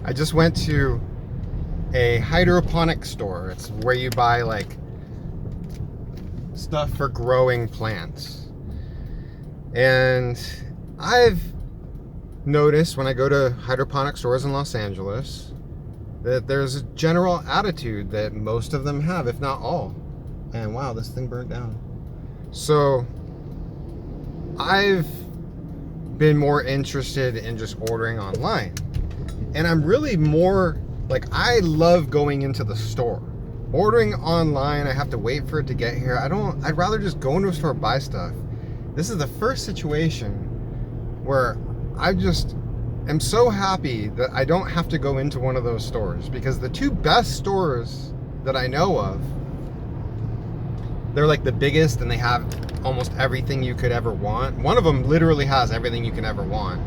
I just went to a hydroponic store. It's where you buy like stuff for growing plants. And I've noticed when I go to hydroponic stores in Los Angeles that there's a general attitude that most of them have, if not all. And wow, this thing burnt down. So I've been more interested in just ordering online. And I'm really more like, I love going into the store. Ordering online, I have to wait for it to get here. I'd rather just go into a store and buy stuff. This is the first situation where I just am so happy that I don't have to go into one of those stores, because the two best stores that I know of, they're like the biggest and they have almost everything you could ever want. One of them literally has everything you can ever want.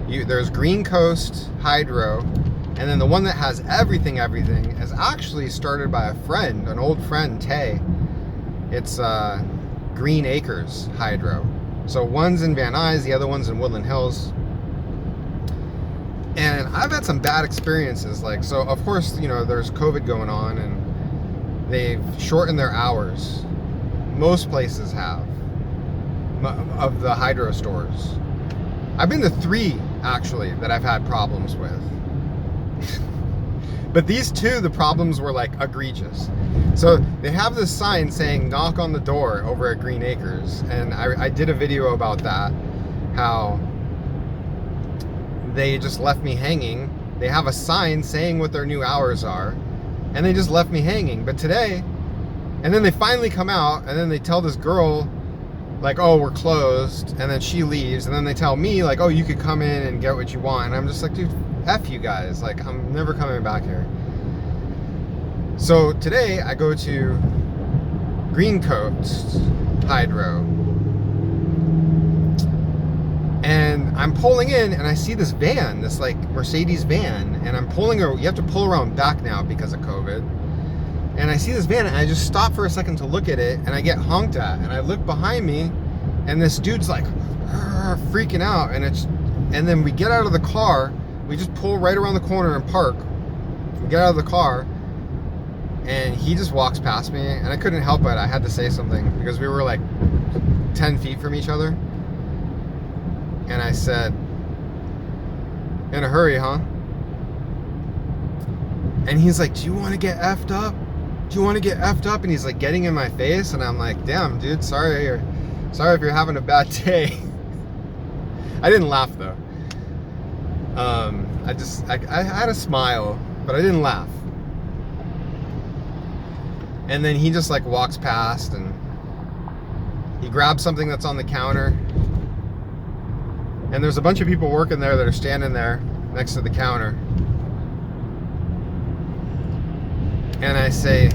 There's Green Coast Hydro, and then the one that has everything is actually started by a friend, an old friend, Tay. It's Green Acres Hydro. So one's in Van Nuys, the other one's in Woodland Hills. And I've had some bad experiences. Like, so of course, you know, there's COVID going on and they've shortened their hours. Most places have, of the hydro stores. I've been to 3 actually that I've had problems with. But these 2, the problems were like egregious. So they have this sign saying knock on the door over at Green Acres, and I did a video about that, how they just left me hanging. They have a sign saying what their new hours are, and they just left me hanging. But today, and then they finally come out, and then they tell this girl like, oh, we're closed, and then she leaves, and then they tell me like, oh, you could come in and get what you want. And I'm just like, dude, F you guys, like, I'm never coming back here. So today I go to Green Coast Hydro, and I'm pulling in and I see this van, this like Mercedes van, and I'm pulling her. You have to pull around back now because of COVID. And I see this van and I just stop for a second to look at it, and I get honked at, and I look behind me and this dude's like freaking out, and then we get out of the car. We just pull right around the corner and park. We get out of the car, and he just walks past me, and I couldn't help it. I had to say something because we were like 10 feet from each other. And I said, in a hurry, huh? And he's like, do you want to get effed up? Do you want to get effed up? And he's like getting in my face, and I'm like, damn, dude, sorry if you're having a bad day. I didn't laugh though. I had a smile, but I didn't laugh. And then he just like walks past, and he grabs something that's on the counter. And there's a bunch of people working there that are standing there next to the counter. And I say,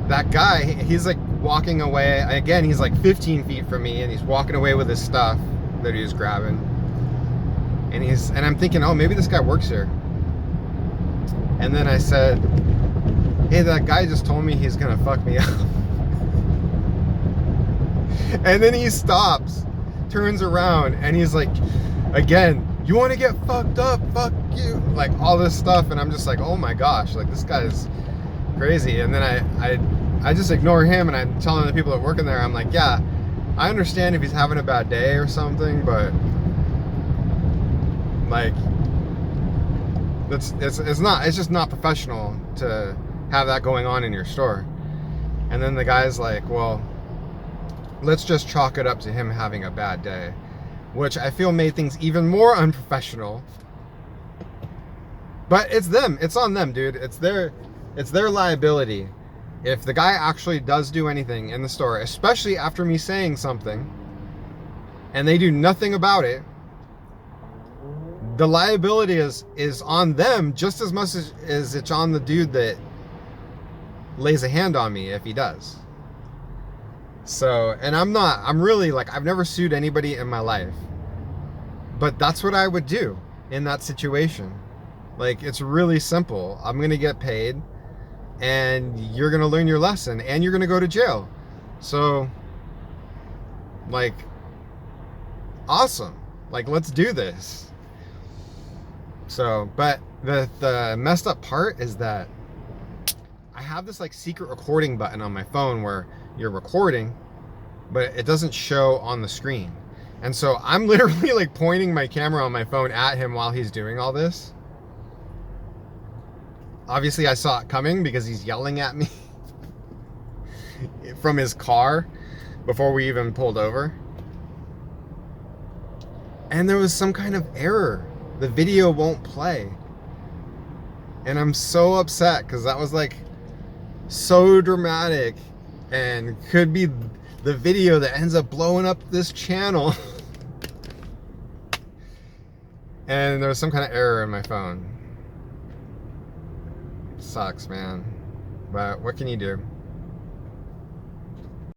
that guy, he's like walking away. Again, he's like 15 feet from me, and he's walking away with his stuff that he was grabbing. And I'm thinking, oh, maybe this guy works here. And then I said, hey, that guy just told me he's gonna fuck me up. And then he stops, turns around, and he's like, again, you want to get fucked up? Fuck you. Like all this stuff. And I'm just like, oh my gosh, like this guy's crazy. And then I just ignore him, and I'm telling the people that work in there, I'm like, yeah, I understand if he's having a bad day or something, but like, it's just not professional to have that going on in your store. And then the guy's like, well, let's just chalk it up to him having a bad day, which I feel made things even more unprofessional. But it's them. It's on them, dude. It's their liability. If the guy actually does do anything in the store, especially after me saying something, and they do nothing about it, the liability is on them just as much as it's on the dude that lays a hand on me if he does. So, and I'm really like, I've never sued anybody in my life, but that's what I would do in that situation. Like, it's really simple. I'm going to get paid, and you're going to learn your lesson, and you're going to go to jail. So, like, awesome. Like, let's do this. So, but The messed up part is that I have this like secret recording button on my phone where you're recording, but it doesn't show on the screen. And so I'm literally like pointing my camera on my phone at him while he's doing all this. Obviously I saw it coming because he's yelling at me from his car before we even pulled over. And there was some kind of error. The video won't play. And I'm so upset because that was like so dramatic and could be the video that ends up blowing up this channel. And there was some kind of error in my phone. Sucks, man. But what can you do?